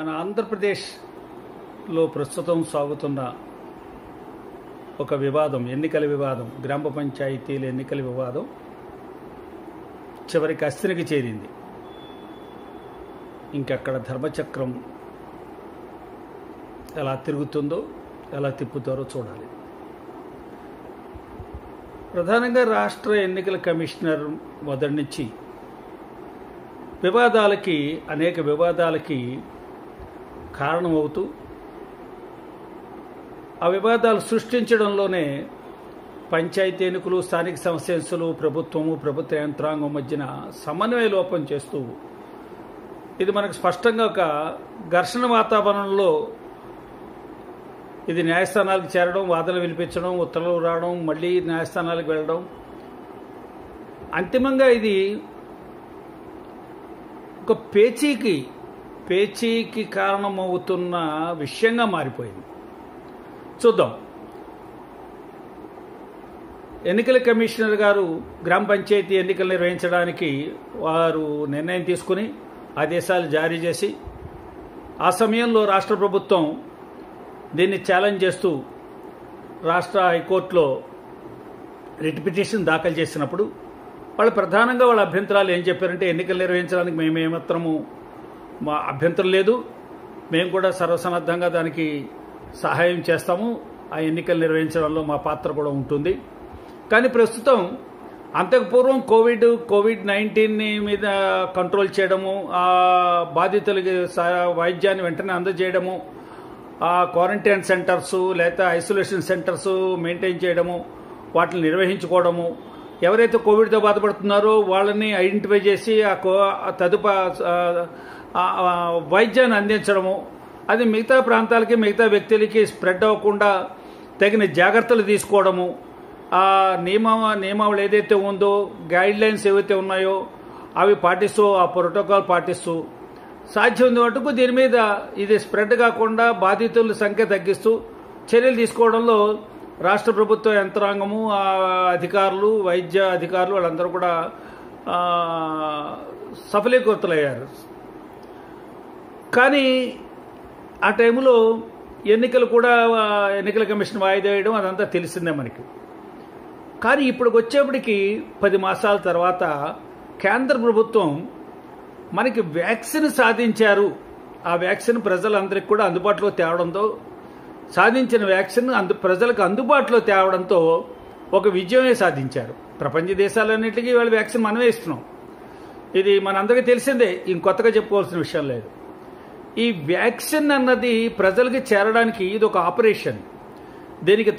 మన ఆంధ్రప్రదేశ్లో ప్రస్తుతం సాగుతున్న ఒక వివాదం, ఎన్నికల వివాదం, గ్రామ పంచాయతీల ఎన్నికల వివాదం చివరికి అస్థినికి చేరింది. ఇంకక్కడ ధర్మచక్రం ఎలా తిరుగుతుందో, ఎలా తిప్పుతారో చూడాలి. ప్రధానంగా రాష్ట్ర ఎన్నికల కమిషనర్ మొదటి నుంచి అనేక వివాదాలకి కారణమవుతూ ఆ వివాదాలు సృష్టించడంలోనే పంచాయతీ ఎన్నికలు, స్థానిక సంస్థలు, ప్రభుత్వము, ప్రభుత్వ యంత్రాంగం మధ్యన సమన్వయ లోపం చేస్తూ ఇది మనకు స్పష్టంగా ఒక ఘర్షణ వాతావరణంలో ఇది న్యాయస్థానాలకు చేరడం, వాదనలు వినిపించడం, ఉత్తర్వులు రావడం, మళ్ళీ న్యాయస్థానాలకు వెళ్ళడం, అంతిమంగా ఇది ఒక పేచీకి కారణమవుతున్న విషయంగా మారిపోయింది. చూద్దాం. ఎన్నికల కమిషనర్ గారు గ్రామ పంచాయతీ ఎన్నికలు నిర్వహించడానికి వారు నిర్ణయం తీసుకుని ఆదేశాలు జారీ చేసి, ఆ సమయంలో రాష్ట్ర ప్రభుత్వం దీన్ని ఛాలెంజ్ చేస్తూ రాష్ట్ర హైకోర్టులో రిట్ పిటిషన్ దాఖలు చేసినప్పుడు వాళ్ళు ప్రధానంగా వాళ్ళ అభ్యంతరాలు ఏం చెప్పారంటే, ఎన్నికలు నిర్వహించడానికి మేమేమాత్రము మా అభ్యంతరం లేదు, మేము కూడా సర్వసన్నద్ధంగా దానికి సహాయం చేస్తాము, ఆ ఎన్నికలు నిర్వహించడంలో మా పాత్ర కూడా ఉంటుంది. కానీ ప్రస్తుతం అంతకుపూర్వం కోవిడ్-19 మీద కంట్రోల్ చేయడము, ఆ బాధితులకి వైద్యాన్ని వెంటనే అందజేయడము, ఆ క్వారంటైన్ సెంటర్సు లేదా ఐసోలేషన్ సెంటర్సు మెయింటైన్ చేయడము, వాటిని నిర్వహించుకోవడము, ఎవరైతే కోవిడ్తో బాధపడుతున్నారో వాళ్ళని ఐడెంటిఫై చేసి వైద్యాన్ని అందించడము, అది మిగతా ప్రాంతాలకి, మిగతా వ్యక్తులకి స్ప్రెడ్ అవ్వకుండా తగిన జాగ్రత్తలు తీసుకోవడము, ఆ నియమావళి ఏదైతే ఉందో, గైడ్ లైన్స్ ఏవైతే ఉన్నాయో అవి పాటిస్తూ, ఆ ప్రోటోకాల్ పాటిస్తూ సాధ్యం మటుకు దీని మీద ఇది స్ప్రెడ్ కాకుండా బాధితుల సంఖ్య తగ్గిస్తూ చర్యలు తీసుకోవడంలో రాష్ట్ర ప్రభుత్వ యంత్రాంగము, అధికారులు, వైద్య అధికారులు వాళ్ళందరూ కూడా సఫలీకృతులయ్యారు. కానీ ఆ టైంలో ఎన్నికల కమిషన్ వాయిదా వేయడం అదంతా తెలిసిందే మనకి. కానీ ఇప్పుడు వచ్చేప్పటికి 10 మాసాల తర్వాత కేంద్ర ప్రభుత్వం మనకి వ్యాక్సిన్ సాధించారు, ఆ వ్యాక్సిన్ ప్రజలందరికీ కూడా అందుబాటులో తేవడంతో, సాధించిన వ్యాక్సిన్ ప్రజలకు అందుబాటులో తేవడంతో ఒక విజయమే సాధించారు. ప్రపంచ దేశాలన్నింటికీ వాళ్ళ వ్యాక్సిన్ మనమే ఇస్తున్నాం, ఇది మనందరికీ తెలిసిందే, ఇంకొత్తగా చెప్పుకోవాల్సిన విషయం లేదు. ఈ వ్యాక్సిన్ అన్నది ప్రజలకి చేరడానికి ఇది ఒక ఆపరేషన్. దీనికి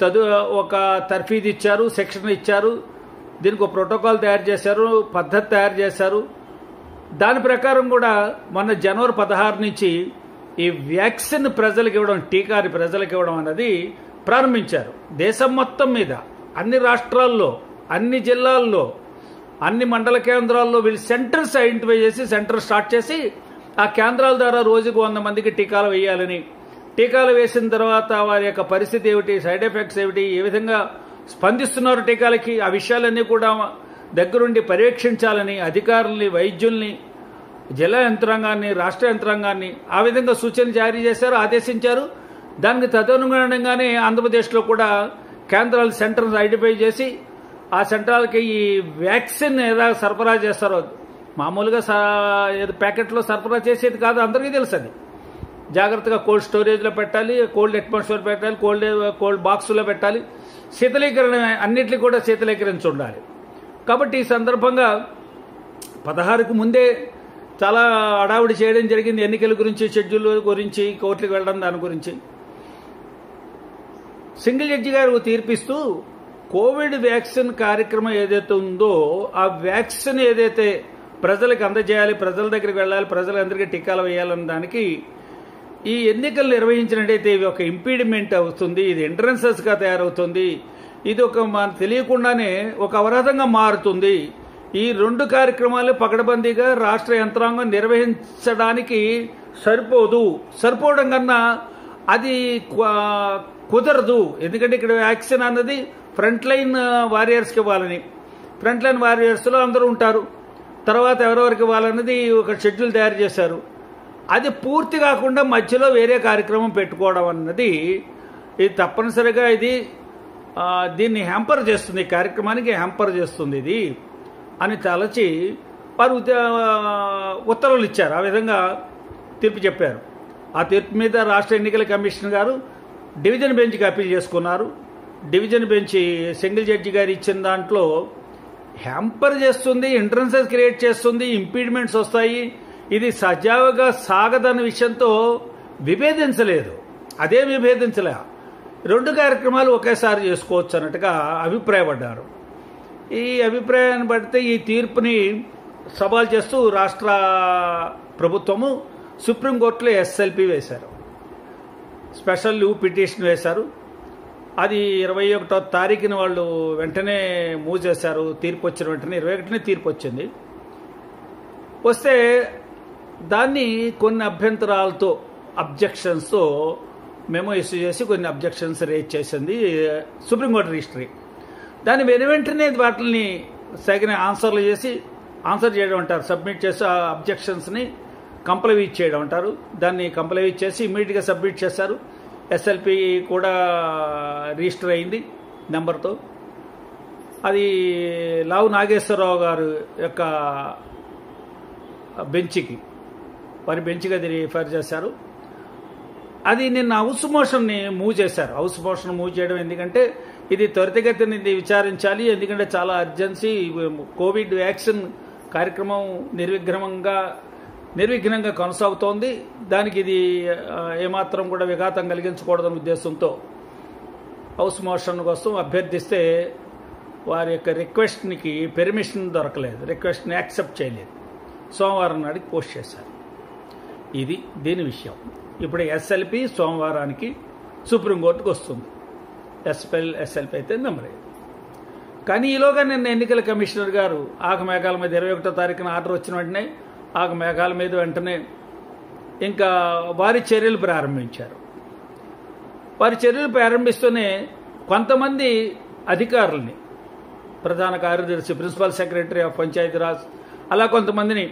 ఒక తర్ఫీదు ఇచ్చారు, శిక్షణ ఇచ్చారు, దీనికి ఒక ప్రోటోకాల్ తయారు చేశారు, పద్ధతి తయారు చేశారు. దాని ప్రకారం కూడా మొన్న జనవరి 16 నుంచి ఈ వ్యాక్సిన్ ప్రజలకు ఇవ్వడం, టీకాని ప్రజలకు ఇవ్వడం అన్నది ప్రారంభించారు. దేశం మొత్తం మీద అన్ని రాష్ట్రాల్లో, అన్ని జిల్లాల్లో, అన్ని మండల కేంద్రాల్లో వీళ్ళు సెంటర్స్ ఐడెంటిఫై చేసి సెంటర్ స్టార్ట్ చేసి ఆ కేంద్రాల ద్వారా రోజుకు 100 మందికి టీకాలు వేయాలని, టీకాలు వేసిన తర్వాత వారి యొక్క పరిస్థితి ఏమిటి, సైడ్ ఎఫెక్ట్స్ ఏమిటి, ఏ విధంగా స్పందిస్తున్నారు టీకాలకి, ఆ విషయాలన్నీ కూడా దగ్గరుండి పర్యవేక్షించాలని అధికారుల్ని, వైద్యుల్ని, జిల్లా యంత్రాంగాన్ని, రాష్ట్ర యంత్రాంగాన్ని ఆ విధంగా సూచనలు జారీ చేశారు, ఆదేశించారు. దానికి తదనుగుణంగానే ఆంధ్రప్రదేశ్లో కూడా కేంద్రాలు సెంటర్స్ ఐడెంటిఫై చేసి ఆ సెంటర్లకి ఈ వ్యాక్సిన్ ఎలా సరఫరా చేస్తారో, మామూలుగా ప్యాకెట్లో సరఫరా చేసేది కాదు, అందరికీ తెలుసు. అది జాగ్రత్తగా కోల్డ్ స్టోరేజ్లో పెట్టాలి, కోల్డ్ అట్మాస్ఫియర్ పెట్టాలి, కోల్డ్ బాక్సులో పెట్టాలి, శీతలీకరణ అన్నింటినీ కూడా శీతలీకరించి ఉండాలి. కాబట్టి ఈ సందర్భంగా 16కు ముందే చాలా హడావుడి చేయడం జరిగింది. ఎన్నికల గురించి, షెడ్యూల్ గురించి, కోర్టులకు వెళ్ళడం, దాని గురించి. సింగిల్ జడ్జి గారు తీర్పిస్తూ కోవిడ్ వ్యాక్సిన్ కార్యక్రమం ఏదైతే ఉందో ఆ వ్యాక్సిన్ ఏదైతే ప్రజలకు అందజేయాలి, ప్రజల దగ్గరికి వెళ్ళాలి, ప్రజలందరికీ టీకాలు వేయాలన్న దానికి ఈ ఎన్నికలు నిర్వహించినట్టయితే ఇవి ఒక ఇంపీడిమెంట్ అవుతుంది, ఇది ఎంట్రన్సెస్గా తయారవుతుంది, ఇది మనకు తెలియకుండానే ఒక అవరోధంగా మారుతుంది. ఈ 2 కార్యక్రమాలు పకడ్బందీగా రాష్ట్ర యంత్రాంగం నిర్వహించడానికి సరిపోవడం కన్నా అది కుదరదు. ఎందుకంటే ఇక్కడ వ్యాక్సిన్ అన్నది ఫ్రంట్ లైన్ వారియర్స్కి ఇవ్వాలని, ఫ్రంట్ లైన్ వారియర్స్లో అందరూ ఉంటారు. తర్వాత ఎవరెవరికి ఇవ్వాలన్నది ఒక షెడ్యూల్ తయారు చేశారు. అది పూర్తి కాకుండా మధ్యలో వేరే కార్యక్రమం పెట్టుకోవడం అన్నది ఇది తప్పనిసరిగా ఇది దీన్ని హ్యాంపర్ చేస్తుంది, ఈ కార్యక్రమానికి హ్యాంపర్ చేస్తుంది ఇది అని తలచి వారు ఉత్తర్వులు ఇచ్చారు. ఆ విధంగా తీర్పు చెప్పారు. ఆ తీర్పు మీద రాష్ట్ర ఎన్నికల కమిషన్ గారు డివిజన్ బెంచ్కి అప్పీల్ చేసుకున్నారు. డివిజన్ బెంచ్ సింగిల్ జడ్జి గారు ఇచ్చిన దాంట్లో హ్యాంపర్ చేస్తుంది, ఎంట్రన్సెస్ క్రియేట్ చేస్తుంది, ఇంపీడ్మెంట్స్ వస్తాయి, ఇది సజావుగా సాగదన్న విషయంతో విభేదించలేదు. అదే విభేదించలే, 2 కార్యక్రమాలు ఒకేసారి చేసుకోవచ్చు అన్నట్టుగా అభిప్రాయపడ్డారు. ఈ అభిప్రాయాన్ని బట్టి ఈ తీర్పుని సవాల్ చేస్తూ రాష్ట్ర ప్రభుత్వము సుప్రీంకోర్టులో ఎస్ఎల్పి వేశారు, స్పెషల్ లీవ్ పిటిషన్ వేశారు. అది 21వ తారీఖున వాళ్ళు వెంటనే మూవ్ చేశారు. తీర్పు వచ్చిన వెంటనే 21నే తీర్పు వచ్చింది. వస్తే దాన్ని కొన్ని అభ్యంతరాలతో అబ్జెక్షన్స్తో మేము ఇష్యూ చేసి కొన్ని అబ్జెక్షన్స్ రేజ్ చేసింది సుప్రీంకోర్టు రిజిస్ట్రీ. దాన్ని వెంటనే వాటిని తగిన ఆన్సర్ చేయడం అంటారు, సబ్మిట్ చేసి ఆ అబ్జెక్షన్స్ని కంప్లైంట్ చేయడం అంటారు. దాన్ని కంప్లైంట్ చేసి ఇమ్మీడియట్గా సబ్మిట్ చేశారు. ఎస్ఎల్పి కూడా రిజిస్టర్ అయింది నెంబర్తో. అది లావు నాగేశ్వరరావు గారు యొక్క బెంచ్కి, వారి బెంచ్కి అది రిఫర్ చేశారు. అది నిన్న హౌస్ మోషన్ని మూవ్ చేశారు. హౌస్ మోషన్ మూవ్ చేయడం ఎందుకంటే ఇది త్వరితగతిని విచారించాలి, ఎందుకంటే చాలా అర్జెన్సీ. కోవిడ్ వ్యాక్సిన్ కార్యక్రమం నిర్విఘ్నంగా కొనసాగుతోంది. దానికి ఇది ఏమాత్రం కూడా విఘాతం కలిగించకూడదన్న ఉద్దేశంతో హౌస్ మోషన్ కోసం అభ్యర్థిస్తే వారి యొక్క రిక్వెస్ట్కి పెర్మిషన్ దొరకలేదు, రిక్వెస్ట్ని యాక్సెప్ట్ చేయలేదు. సోమవారం నాటికి పోస్ట్ చేశారు. ఇది దీని విషయం. ఇప్పుడు ఎస్ఎల్పి సోమవారానికి సుప్రీంకోర్టుకు వస్తుంది. ఎస్ఎల్పి అయితే నెంబర్. కానీ ఈలోగా నిన్న ఎన్నికల కమిషనర్ గారు ఆగమేఘాల మీద 21వ తారీఖున ఆర్డర్ వచ్చిన వెంటనే ఆగమేఘాల మీద వెంటనే ఇంకా వారి చర్యలు ప్రారంభించారు. వారి చర్యలు ప్రారంభిస్తూనే కొంతమంది అధికారుల్ని, ప్రధాన కార్యదర్శి, ప్రిన్సిపల్ సెక్రటరీ ఆఫ్ పంచాయతీరాజ్, అలా కొంతమందిని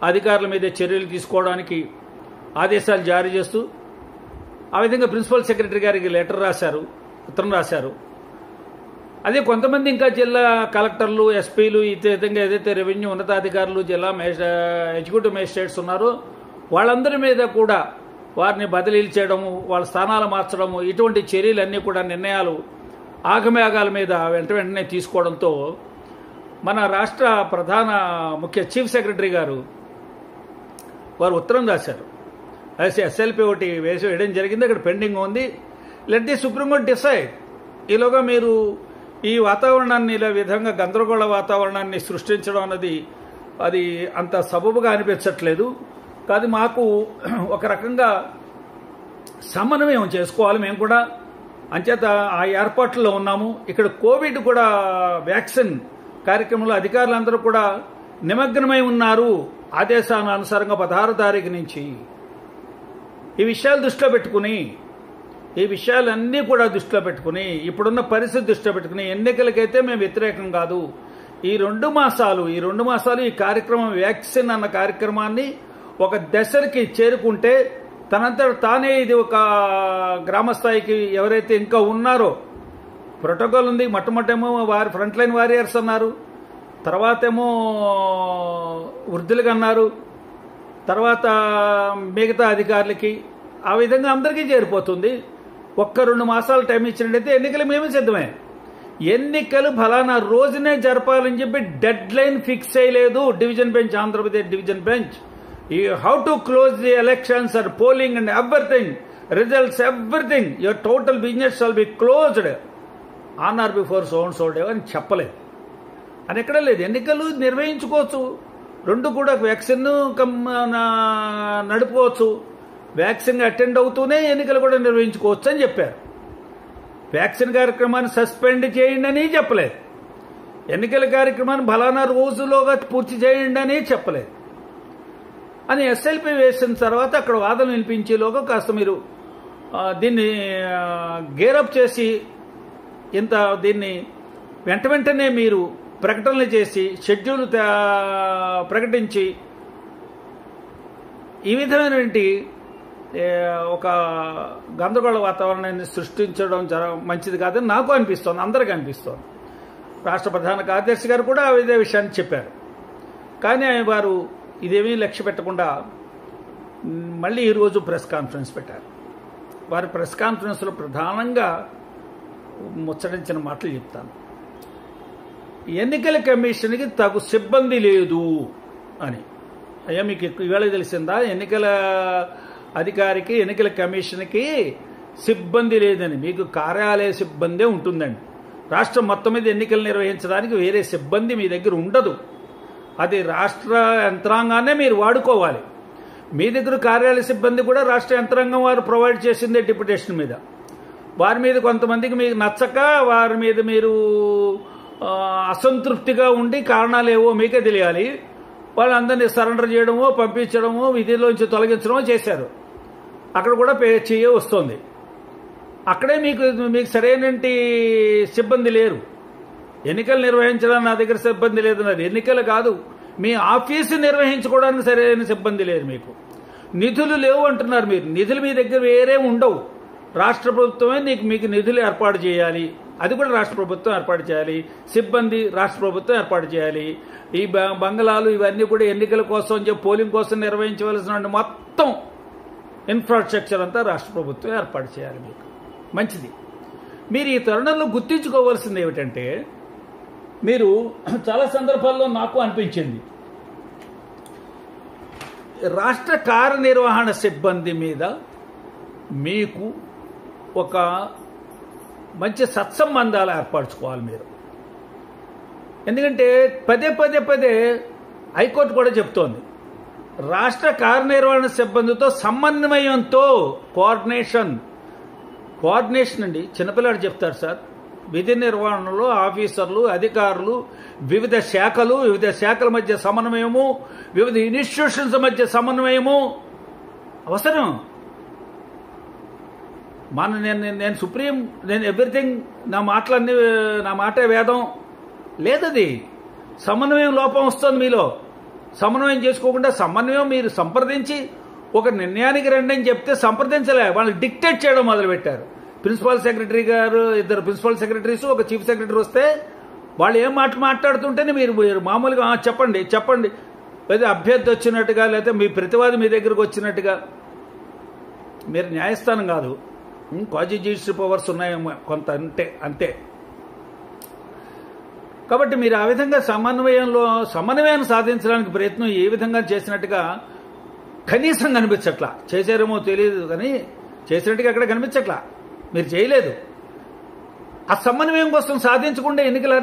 అధికారుల మీద చర్యలు తీసుకోవడానికి ఆదేశాలు జారీ చేస్తూ ఆ విధంగా ప్రిన్సిపల్ సెక్రటరీ గారికి ఉత్తరం రాశారు. అదే కొంతమంది ఇంకా జిల్లా కలెక్టర్లు, ఎస్పీలు, ఈ విధంగా ఏదైతే రెవెన్యూ ఉన్నతాధికారులు, జిల్లా ఎగ్జిక్యూటివ్ మేజిస్ట్రేట్స్ ఉన్నారో వాళ్ళందరి మీద కూడా వారిని బదిలీలు చేయడము, వాళ్ళ స్థానాలు మార్చడము, ఇటువంటి చర్యలన్నీ కూడా నిర్ణయాలు ఆగమేఘాల మీద వెంటనే తీసుకోవడంతో మన రాష్ట్ర ప్రధాన ముఖ్య చీఫ్ సెక్రటరీ గారు వారు ఉత్తరం రాశారు. ఎస్ఎల్పి ఒకటి వేయడం జరిగింది, అక్కడ పెండింగ్ ఉంది, లెట్ ది సుప్రీంకోర్టు డిసైడ్. ఈలోగా మీరు ఈ వాతావరణాన్ని ఇలా విధంగా గందరగోళ వాతావరణాన్ని సృష్టించడం అన్నది అది అంత సబబుగా అనిపించట్లేదు. కాదు, మాకు ఒక రకంగా సమన్వయం చేసుకోవాలి, మేము కూడా అంచేత ఆ ఏర్పాట్లలో ఉన్నాము. ఇక్కడ కోవిడ్ కూడా వ్యాక్సిన్ కార్యక్రమంలో అధికారులందరూ కూడా నిమగ్నమై ఉన్నారు. ఆదేశానుసారంగా 16వ తారీఖు నుంచి ఈ విషయాలు దృష్టిలో పెట్టుకుని, ఈ విషయాలన్నీ కూడా దృష్టిలో పెట్టుకుని, ఇప్పుడున్న పరిస్థితి దృష్టిలో పెట్టుకుని, ఎన్నికలకైతే మేము వ్యతిరేకం కాదు. ఈ 2 మాసాలు ఈ కార్యక్రమం, వ్యాక్సిన్ అన్న కార్యక్రమాన్ని ఒక దశకి చేరుకుంటే తనంతట తానే ఇది ఒక గ్రామస్థాయికి ఎవరైతే ఇంకా ఉన్నారో, ప్రోటోకాల్ ఉంది. మొట్టమొదటేమో వారి ఫ్రంట్ లైన్ వారియర్స్ అన్నారు, తర్వాత ఏమో వృద్ధులకు అన్నారు, తర్వాత మిగతా అధికారులకి, ఆ విధంగా అందరికీ చేరిపోతుంది. 1-2 మాసాలు టైం ఇచ్చినట్టయితే ఎన్నికలు మేమే సిద్ధమే. ఎన్నికలు ఫలానా రోజునే జరపాలని చెప్పి డెడ్ లైన్ ఫిక్స్ చేయలేదు division bench, Andhra Pradesh division bench. You have to close the elections and polling and everything, results everything, your total business shall be closed on are before so and so day అని చెప్పలేదు. అని ఎక్కడ లేదు. ఎన్నికలు నిర్వహించుకోవచ్చు, 2 కూడా vaccine నడుపుకోవచ్చు, vaccine attend అవుతూనే ఎన్నికలు కూడా నిర్వహించుకోవచ్చు అని చెప్పారు. వ్యాక్సిన్ కార్యక్రమాన్ని సస్పెండ్ చేయండి అని చెప్పలేదు, ఎన్నికల కార్యక్రమాన్ని ఫలానా రోజులోగా పూర్తి చేయండి అని చెప్పలేదు. అని ఎస్ఎల్పి వేసిన తర్వాత అక్కడ వాదన వినిపించేలోగా కాస్త మీరు దీన్ని గేరప్ చేసి దీన్ని వెంటనే మీరు ప్రకటనలు చేసి షెడ్యూల్ ప్రకటించి ఈ విధమైనటువంటి ఒక గందరగోళ వాతావరణాన్ని సృష్టించడం మంచిది కాదని నాకు అనిపిస్తోంది, అందరికీ అనిపిస్తోంది. రాష్ట్ర ప్రధాన కార్యదర్శి గారు కూడా ఇదే విషయాన్ని చెప్పారు. కానీ వారు ఇదేమీ లక్ష్య పెట్టకుండా మళ్ళీ ఈరోజు ప్రెస్ కాన్ఫరెన్స్ పెట్టారు. వారి ప్రెస్ కాన్ఫరెన్స్లో ప్రధానంగా ముచ్చటించిన మాటలు చెప్తాను. ఎన్నికల కమిషన్కి తగు సిబ్బంది లేదు అని. అయ్యా మీకు ఇవాళ తెలిసిందా? ఎన్నికల అధికారికి, ఎన్నికల కమిషన్కి సిబ్బంది లేదని. మీకు కార్యాలయ సిబ్బందే ఉంటుందండి. రాష్ట్రం మొత్తం మీద ఎన్నికలు నిర్వహించడానికి వేరే సిబ్బంది మీ దగ్గర ఉండదు. అది రాష్ట్ర యంత్రాంగాన్నే మీరు వాడుకోవాలి. మీ దగ్గర కార్యాలయ సిబ్బంది కూడా రాష్ట్ర యంత్రాంగం వారు ప్రొవైడ్ చేసిందే డిప్యుటేషన్ మీద. వారి మీద కొంతమందికి మీకు నచ్చక, వారి మీద మీరు అసంతృప్తిగా ఉండి కారణాలు ఏవో మీకే తెలియాలి, వాళ్ళందరినీ సరెండర్ చేయడమో, పంపించడమో, విధిలోంచి తొలగించడమో చేశారు. అక్కడ కూడా పే చేయ వస్తుంది. అక్కడే మీకు సరైనటువంటి సిబ్బంది లేరు. ఎన్నికలు నిర్వహించడానికి నా దగ్గర సిబ్బంది లేదన్నారు. ఎన్నికలు కాదు, మీ ఆఫీసు నిర్వహించుకోవడానికి సరైన సిబ్బంది లేదు. మీకు నిధులు లేవు అంటున్నారు. మీరు నిధులు మీ దగ్గర వేరే ఉండవు. రాష్ట్ర ప్రభుత్వమే మీకు నిధులు ఏర్పాటు చేయాలి. అది కూడా రాష్ట్ర ప్రభుత్వం ఏర్పాటు చేయాలి. సిబ్బంది రాష్ట్ర ప్రభుత్వం ఏర్పాటు చేయాలి. ఈ బంగళాలు ఇవన్నీ కూడా ఎన్నికల కోసం పోలింగ్ కోసం నిర్వహించవలసిన మొత్తం ఇన్ఫ్రాస్ట్రక్చర్ అంతా రాష్ట్ర ప్రభుత్వం ఏర్పాటు చేయాలి. మీకు మంచిది. మీరు ఈ తరుణంలో గుర్తించుకోవాల్సింది ఏమిటంటే, మీరు చాలా సందర్భాల్లో నాకు అనిపించింది, రాష్ట్ర కార్యనిర్వహణ సిబ్బంది మీద మీకు ఒక మంచి సత్సంబంధాలు ఏర్పరచుకోవాలి మీరు. ఎందుకంటే పదే హైకోర్టు కూడా చెప్తోంది, రాష్ట్ర కార్యనిర్వహణ సిబ్బందితో సమన్వయంతో కోఆర్డినేషన్ అండి. చిన్నపిల్లాడు చెప్తారు సార్, విధి నిర్వహణలో ఆఫీసర్లు, అధికారులు, వివిధ శాఖల మధ్య సమన్వయము, వివిధ ఇన్స్టిట్యూషన్స్ మధ్య సమన్వయము అవసరం. నేను సుప్రీం, నేను ఎవ్రీథింగ్, నా మాటే వేదం లేదది. సమన్వయం లోపం వస్తుంది మీలో. సమన్వయం చేసుకోకుండా మీరు సంప్రదించి ఒక నిర్ణయానికి రండి అని చెప్తే సంప్రదించలే, వాళ్ళు డిక్టేట్ చేయడం మొదలుపెట్టారు. ప్రిన్సిపల్ సెక్రటరీ గారు, ఇద్దరు ప్రిన్సిపల్ సెక్రటరీస్, ఒక చీఫ్ సెక్రటరీ వస్తే వాళ్ళు ఏం మాట్లాడుతుంటేనే మీరు మామూలుగా చెప్పండి లేదా అభ్యర్థి వచ్చినట్టుగా, లేకపోతే మీ ప్రతివాది మీ దగ్గరకు వచ్చినట్టుగా. మీరు న్యాయస్థానం కాదు, క్వాజీ జ్యుడిషియల్ పవర్స్ ఉన్నాయేమో కొంత, అంతే. కాబట్టి మీరు ఆ విధంగా సమన్వయాన్ని సాధించడానికి ప్రయత్నం ఏ విధంగా చేసినట్టుగా కనీసం కనిపించట్లా. చేశారేమో తెలియదు కానీ చేసినట్టుగా ఎక్కడ కనిపించట్లా. మీరు చేయలేదు. ఆ సమన్వయం కోసం సాధించకుండా ఎన్నికలు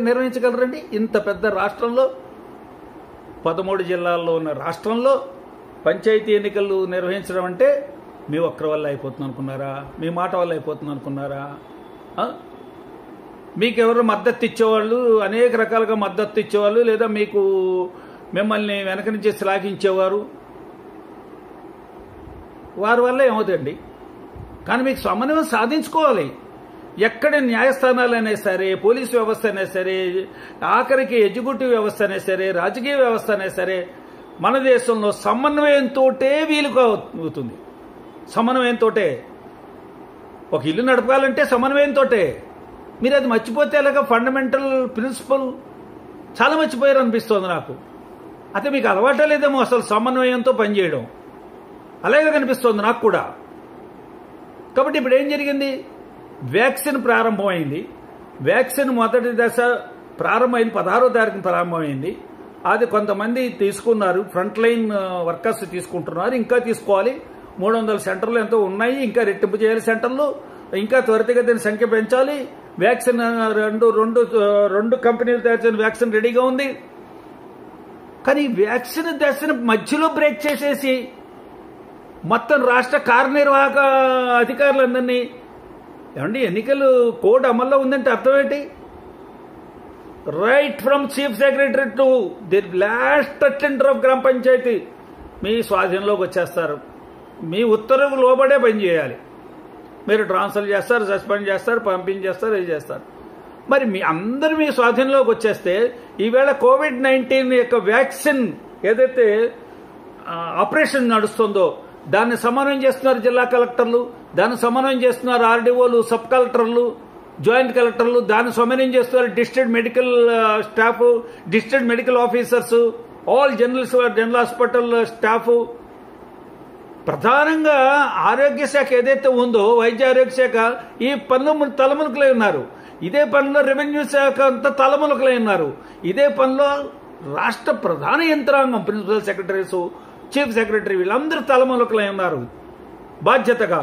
నిర్వహించగలరండి? ఇంత పెద్ద రాష్ట్రంలో, 13 జిల్లాల్లో ఉన్న రాష్ట్రంలో పంచాయతీ ఎన్నికలు నిర్వహించడం అంటే మీ ఒక్కరి వల్ల అయిపోతుంది అనుకున్నారా? మీ మాట వల్ల అయిపోతుంది అనుకున్నారా? మీకెవరు మద్దతు ఇచ్చేవాళ్ళు, అనేక రకాలుగా మద్దతు ఇచ్చేవాళ్ళు, లేదా మిమ్మల్ని వెనక నుంచి శ్లాఘించేవారు, వారి వల్ల ఏమవుతుందండి? కానీ మీకు సమన్వయం సాధించుకోవాలి. ఎక్కడ న్యాయస్థానాలైనా సరే, పోలీసు వ్యవస్థ అయినా సరే, ఆఖరికి ఎగ్జిక్యూటివ్ వ్యవస్థ అయినా సరే, రాజకీయ వ్యవస్థ అయినా సరే, మన దేశంలో సమన్వయంతో వీలుగా అవుతుంది. సమన్వయంతో ఒక ఇల్లు నడపాలంటే సమన్వయంతో. మీరు అది మర్చిపోతే ఎలాగ? ఫండమెంటల్ ప్రిన్సిపల్ చాలా మర్చిపోయారు అనిపిస్తోంది నాకు. అయితే మీకు అలవాటే లేదేమో అసలు సమన్వయంతో పనిచేయడం. అలాగే కనిపిస్తోంది నాకు కూడా. కాబట్టి ఇప్పుడు ఏం జరిగింది? వ్యాక్సిన్ ప్రారంభమైంది. వ్యాక్సిన్ మొదటి దశ ప్రారంభమైంది, 16వ తారీఖున ప్రారంభమైంది. అది కొంతమంది తీసుకున్నారు, ఫ్రంట్ లైన్ వర్కర్స్ తీసుకుంటున్నారు, ఇంకా తీసుకోవాలి. 300 సెంటర్లు ఎంతో ఉన్నాయి, ఇంకా రెట్టింపు చేయాలి సెంటర్లు, ఇంకా త్వరితగతిన సంఖ్య పెంచాలి. వ్యాక్సిన్ రెండు కంపెనీలు తయారు చేసిన వ్యాక్సిన్ రెడీగా ఉంది. కానీ వ్యాక్సిన్ దశను మధ్యలో బ్రేక్ చేసేసి మొత్తం రాష్ట్ర కార్యనిర్వాహక అధికారులందరినీ, ఏమండి ఎన్నికలు కోడ్ అమల్లో ఉందంటే అర్థం ఏంటి? Right from chief secretary to the last attender of గ్రామ పంచాయతీ మీ స్వాధీనంలోకి వచ్చేస్తారు. మీ ఉత్తర్వులు లోబడే పని చేయాలి. మీరు ట్రాన్స్ఫర్ చేస్తారు, సస్పెండ్ చేస్తారు, పంపించేస్తారు, ఇది చేస్తారు. మరి అందరూ మీ స్వాధీనంలోకి వచ్చేస్తే ఈవేళ COVID-19 యొక్క వ్యాక్సిన్ ఏదైతే ఆపరేషన్ నడుస్తుందో దాన్ని సమన్వయం చేస్తున్నారు జిల్లా కలెక్టర్లు, దాన్ని సమన్వయం చేస్తున్నారు ఆర్డీఓలు, సబ్ కలెక్టర్లు, జాయింట్ కలెక్టర్లు, దాన్ని సమన్వయం చేస్తున్నారు district medical staff, district medical officers, all general hospital staff. ప్రధానంగా ఆరోగ్య శాఖ ఏదైతే ఉందో వైద్య ఆరోగ్య శాఖ ఈ పనులు తలమునకలై ఉన్నారు. ఇదే పనిలో రెవెన్యూ శాఖ అంతా తలమునకలై ఉన్నారు. ఇదే పనిలో రాష్ట్ర ప్రధాన యంత్రాంగం ప్రిన్సిపల్ సెక్రటరీస్, చీఫ్ సెక్రటరీ వీళ్ళందరూ తలమునకలై ఉన్నారు బాధ్యతగా.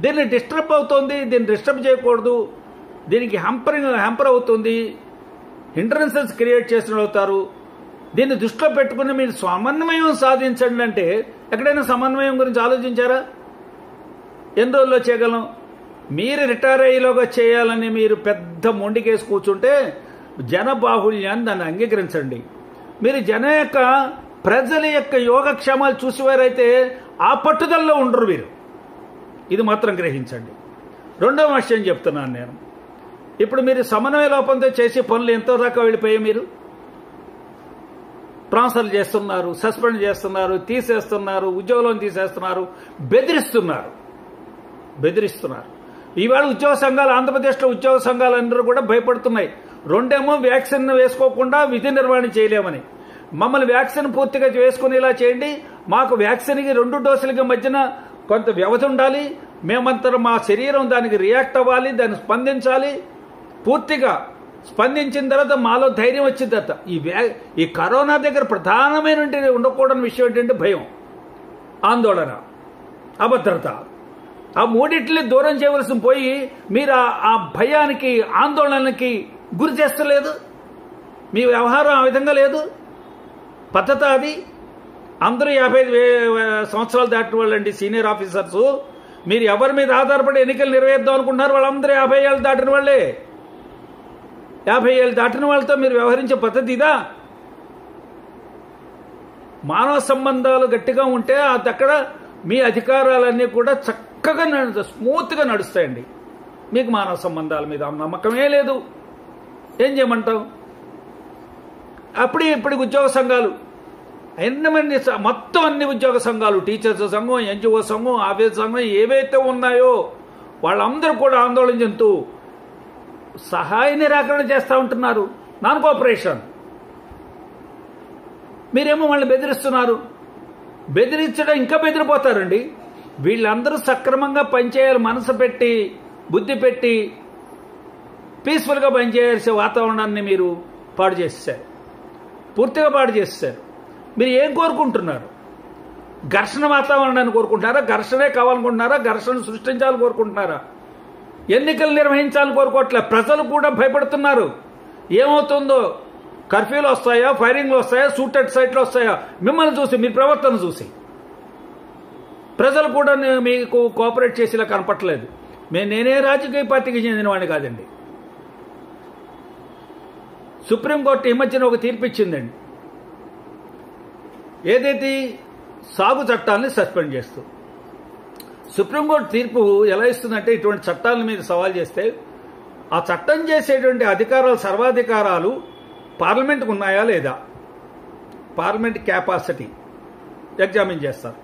దీన్ని డిస్టర్బ్ అవుతోంది, దీన్ని డిస్టర్బ్ చేయకూడదు, దీనికి హ్యాంపర్ అవుతుంది, హిండ్రన్సెస్ క్రియేట్ చేసిన అవుతారు. దీన్ని దృష్టిలో పెట్టుకుని మీరు సమన్వయం సాధించండి అంటే ఎక్కడైనా సమన్వయం గురించి ఆలోచించారా? ఎన్ని రోజుల్లో చేయగలం? మీరు రిటైర్ అయ్యేలోగా చేయాలని మీరు పెద్ద మొండికేసి కూర్చుంటే జనబాహుళ్యాన్ని దాన్ని అంగీకరించండి. మీరు ప్రజల యొక్క యోగక్షేమాలు చూసేవారైతే ఆ పట్టుదలలో ఉండరు మీరు. ఇది మాత్రం గ్రహించండి. రెండవ విషయం చెప్తున్నాను నేను. ఇప్పుడు మీరు సమన్వయ లోపంతో చేసే పనులు ఎంతో దాకా వెళ్ళిపోయాయి. మీరు ట్రాన్స్ఫర్ చేస్తున్నారు, సస్పెండ్ చేస్తున్నారు, తీసేస్తున్నారు, ఉద్యోగంలో తీసేస్తున్నారు, బెదిరిస్తున్నారు. ఈవేళ ఉద్యోగ సంఘాలు, ఆంధ్రప్రదేశ్లో ఉద్యోగ సంఘాలందరూ కూడా భయపడుతున్నాయి. రెండేమో వ్యాక్సిన్ వేసుకోకుండా విధి నిర్వహణ చేయలేమని, మమ్మల్ని వ్యాక్సిన్ పూర్తిగా వేసుకునేలా చేయండి, మాకు వ్యాక్సిన్కి 2 డోసులకి మధ్యన కొంత వ్యవధి ఉండాలి, మేమంతా మా శరీరం దానికి రియాక్ట్ అవ్వాలి, దాన్ని స్పందించాలి, పూర్తిగా స్పందించిన తర్వాత మాలో ధైర్యం వచ్చిన తర్వాత ఈ కరోనా దగ్గర ప్రధానమైన ఉండకూడని విషయం ఏంటంటే భయం, ఆందోళన, అభద్రత. ఆ మూడింటిని దూరం చేయవలసి పోయి మీరు ఆ భయానికి, ఆందోళనకి గురి చేస్తలేదు. మీ వ్యవహారం ఆ విధంగా లేదు. పద్ధతి అది. అందరూ 55 సంవత్సరాలు దాటిన వాళ్ళండి సీనియర్ ఆఫీసర్స్. మీరు ఎవరి మీద ఆధారపడి ఎన్నికలు నిర్వహిద్దాం అనుకుంటున్నారు? వాళ్ళందరూ 50 ఏళ్ళు దాటిన వాళ్ళే. 50 ఏళ్ళు దాటిన వాళ్ళతో మీరు వ్యవహరించే పద్ధతి ఇదా? మానవ సంబంధాలు గట్టిగా ఉంటే అక్కడ మీ అధికారాలన్నీ కూడా చక్కగా స్మూత్గా నడుస్తాయండి. మీకు మానవ సంబంధాల మీద నమ్మకమే లేదు, ఏం చేయమంటావు? ఇప్పుడు ఉద్యోగ సంఘాలు మొత్తం అన్ని ఉద్యోగ సంఘాలు, టీచర్స్ సంఘం, ఎన్జిఓ సంఘం, ఆఫీస్ సంఘం ఏవైతే ఉన్నాయో వాళ్ళందరూ కూడా ఆందోళన చెందుతూ సహాయ నిరాకరణ చేస్తూ ఉంటున్నారు. Non cooperation. మీరేమో వాళ్ళని బెదిరిస్తున్నారు. బెదిరించడం ఇంకా బెదిరిపోతారండి. వీళ్ళందరూ సక్రమంగా పనిచేయాలి, మనసు పెట్టి, బుద్ధి పెట్టి, పీస్ఫుల్గా పనిచేయాల్సిన వాతావరణాన్ని మీరు పాడు చేసేశారు, పూర్తిగా పాడు చేసేశారు. మీరు ఏం కోరుకుంటున్నారు? ఘర్షణ వాతావరణాన్ని కోరుకుంటున్నారా? ఘర్షణే కావాలనుకుంటున్నారా? ఘర్షణ సృష్టించాలని కోరుకుంటున్నారా? ఎన్నికలు నిర్వహించాలని కోరుకోవట్లే. ప్రజలు కూడా భయపడుతున్నారు. ఏమవుతుందో, కర్ఫ్యూలు వస్తాయా, ఫైరింగ్లు వస్తాయా, షూటెడ్ సైట్లు వస్తాయా? మిమ్మల్ని చూసి, మీ ప్రవర్తన చూసి ప్రజలు కూడా మీకు కోఆపరేట్ చేసేలా కనపట్లేదు. నేనే రాజకీయ పార్టీకి చెందిన వాడిని కాదండి. సుప్రీంకోర్టు ఈ మధ్యన ఒక తీర్పు ఇచ్చిందండి. ఏదైతే సాగు చట్టాన్ని సస్పెండ్ చేస్తూ. సుప్రీంకోర్టు తీర్పు ఎలా ఇస్తుందంటే, ఇటువంటి చట్టాల మీద సవాల్ చేస్తే ఆ చట్టం చేసేటువంటి అధికారాలు, సర్వాధికారాలు పార్లమెంట్కు ఉన్నాయా లేదా, పార్లమెంట్ కెపాసిటీ ఎగ్జామిన్ చేస్తారు.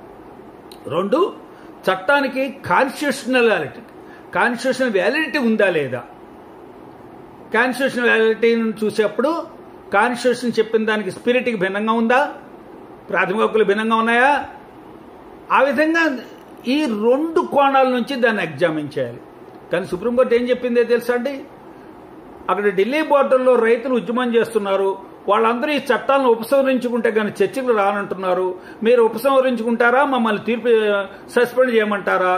2, చట్టానికి కాన్స్టిట్యూషనల్ వ్యాలిడిటీ ఉందా లేదా. కాన్స్టిట్యూషనల్ వ్యాలిడిటీని చూసేప్పుడు కాన్స్టిట్యూషన్ చెప్పిన దానికి స్పిరిట్కి భిన్నంగా ఉందా, ప్రాథమిక హక్కులు భిన్నంగా ఉన్నాయా, ఆ విధంగా ఈ 2 కోణాల నుంచి దాన్ని ఎగ్జామిన్ చేయాలి. కానీ సుప్రీంకోర్టు ఏం చెప్పిందే తెలుసా అండి? అక్కడ ఢిల్లీ బోర్డర్లో రైతులు ఉద్యమం చేస్తున్నారు, వాళ్ళందరూ ఈ చట్టాలను ఉపసంహరించుకుంటే కానీ చర్చలు రానంటున్నారు. మీరు ఉపసంహరించుకుంటారా, మమ్మల్ని తీర్పు సస్పెండ్ చేయమంటారా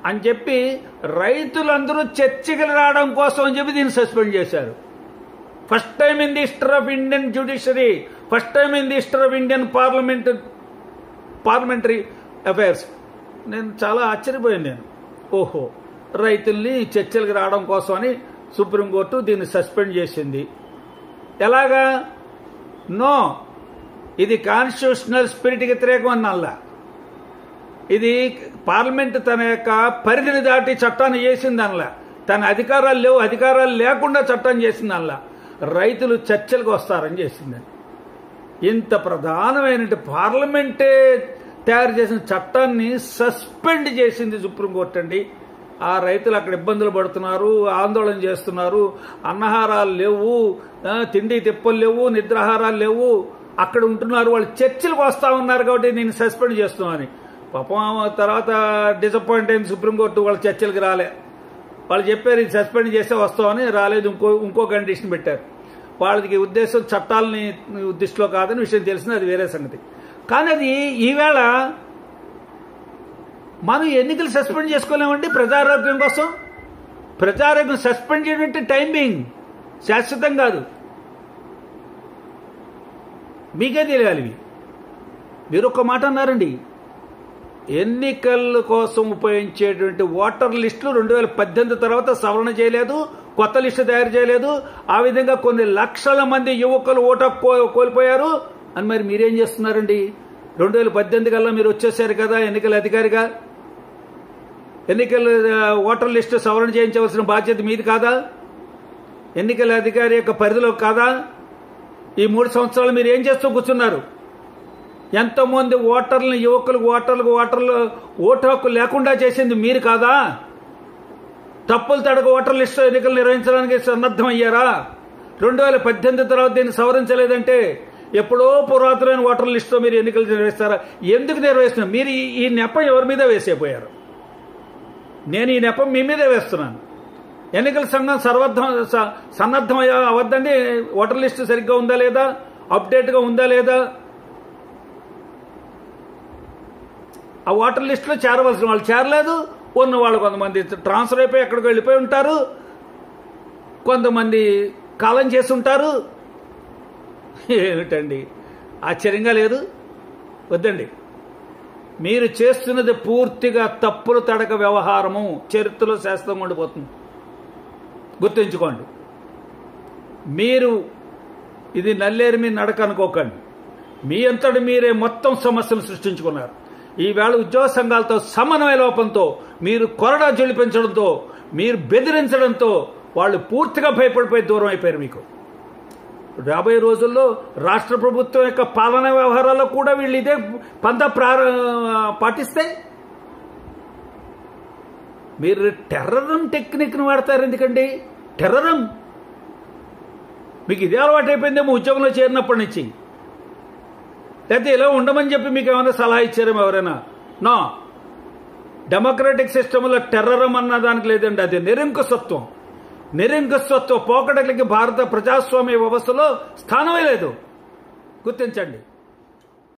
అని చెప్పి రైతులందరూ చర్చకి రావడం కోసం అని చెప్పి దీన్ని సస్పెండ్ చేశారు. First time in the history of Indian judiciary, first time in the history of Indian parliamentary affairs. నేను చాలా ఆశ్చర్యపోయాను. ఓహో, రైతుల్ని చర్చలకు రావడం కోసం అని సుప్రీంకోర్టు దీన్ని సస్పెండ్ చేసింది. ఎలాగా? నో, ఇది కాన్స్టిట్యూషనల్ స్పిరిట్కి వ్యతిరేకం అన్నల్లా. ఇది పార్లమెంట్ తన యొక్క పరిధిని దాటి చట్టాన్ని చేసింది అనలా. తన అధికారాలు లేవు, అధికారాలు లేకుండా చట్టం చేసింది అనలా. రైతులు చర్చలకు వస్తారని చేసిందని. ఇంత ప్రధానమైన పార్లమెంటే తయారు చేసిన చట్టాన్ని సస్పెండ్ చేసింది సుప్రీంకోర్టు అండి. ఆ రైతులు అక్కడ ఇబ్బందులు పడుతున్నారు, ఆందోళన చేస్తున్నారు, అన్నహారాలు లేవు, తిండి తిప్పలు లేవు, నిద్రాహారాలు లేవు, అక్కడ ఉంటున్నారు, వాళ్ళు చర్చలకు వస్తా ఉన్నారు కాబట్టి నేను సస్పెండ్ చేస్తున్నామని. పాపం తర్వాత డిసప్పాయింట్ అయింది సుప్రీంకోర్టు, వాళ్ళ చర్చలకు రాలే. వాళ్ళు చెప్పారు ఇది సస్పెండ్ చేస్తే వస్తామని, రాలేదు. ఇంకో కండిషన్ పెట్టారు. వాళ్ళకి ఉద్దేశం చట్టాలని దృష్టిలో కాదని విషయం తెలిసింది, అది వేరే సంగతి. కానీ అది ఈవేళ మనం ఎన్నికలు సస్పెండ్ చేసుకోలేమండి ప్రజారోగ్యం కోసం. ప్రజారోగ్యం సస్పెండ్ చేయడం టైమింగ్ శాశ్వతం కాదు, మీకే తెలియాలి. మీరు ఒక్క మాట అన్నారండి, ఎన్నికల కోసం ఉపయోగించేటువంటి ఓటర్ లిస్టులు 2018 తర్వాత సవరణ చేయలేదు, కొత్త లిస్టు తయారు చేయలేదు. ఆ విధంగా కొన్ని లక్షల మంది యువకులు ఓటు కోల్పోయారు అని మరి మీరేం చేస్తున్నారండి? 2018 కల్లా మీరు వచ్చేసారు కదా ఎన్నికల అధికారిగా, ఎన్నికల ఓటర్ లిస్టు సవరణ చేయించవలసిన బాధ్యత మీది కాదా? ఎన్నికల అధికారి యొక్క పరిధిలో కాదా? ఈ 3 సంవత్సరాలు మీరు ఏం చేస్తూ కూర్చున్నారు? ఎంతోమంది ఓటర్లను, యువకులకు ఓటర్లు ఓటు హక్కు లేకుండా చేసింది మీరు కాదా? తప్పులు తడక ఓటర్ లిస్టు ఎన్నికలు నిర్వహించడానికి సన్నద్ధమయ్యారా? 2018 తర్వాత దీన్ని సవరించలేదంటే ఎప్పుడో పురాతనమైన ఓటర్ లిస్టుతో మీరు ఎన్నికలు నిర్వహిస్తారా? ఎందుకు నిర్వహిస్తున్నారు? మీరు ఈ నెపం ఎవరి మీద వేసేపోయారు? నేను ఈ నెపం మీ మీదే వేస్తున్నాను. ఎన్నికల సంఘం సన్నద్ధం అవద్దండి. ఓటర్ లిస్టు సరిగ్గా ఉందా లేదా, అప్డేట్గా ఉందా లేదా, ఆ ఓటర్ లిస్టులో చేరవలసిన వాళ్ళు చేరలేదు, ఉన్న వాళ్ళు కొంతమంది ట్రాన్స్ఫర్ అయిపోయి ఎక్కడికి వెళ్ళిపోయి ఉంటారు, కొంతమంది కాలం చేసి ఉంటారు. ఏమిటండి ఆశ్చర్యంగా లేదు? వద్దండి, మీరు చేస్తున్నది పూర్తిగా తప్పులు తడక వ్యవహారము, చరిత్రలో శాస్త్రం ఉండిపోతుంది, గుర్తుంచుకోండి. మీరు ఇది నల్లేరు మీ నడక అనుకోకండి. మీ అంతటి మీరే మొత్తం సమస్యలు సృష్టించుకున్నారు. ఈవేళ ఉద్యోగ సంఘాలతో సమన్వయ లోపంతో, మీరు కొరడా జొలిపించడంతో, మీరు బెదిరించడంతో వాళ్ళు పూర్తిగా భయపడిపోయి దూరం అయిపోయారు మీకు. రాబోయే రోజుల్లో రాష్ట్ర ప్రభుత్వం యొక్క పాలనా వ్యవహారాల్లో కూడా వీళ్ళు ఇదే పంత పాటిస్తే మీరు టెర్రరిజం టెక్నిక్ను వాడతారు. ఎందుకండి టెర్రరిజం? మీకు ఇదే అలవాటు అయిపోయిందేమో ఉద్యోగంలో చేరినప్పటి నుంచి. లేకపోతే ఇలా ఉండమని చెప్పి మీకు ఏమైనా సలహా ఇచ్చారేమో ఎవరైనా? నో, డెమోక్రటిక్ సిస్టంలో టెర్రరిజం అన్న దానికి లేదండి, అది నిరంకుశత్వం. నిరంకుశత్వ పోకడలకి భారత ప్రజాస్వామ్య వ్యవస్థలో స్థానమే లేదు, గుర్తించండి.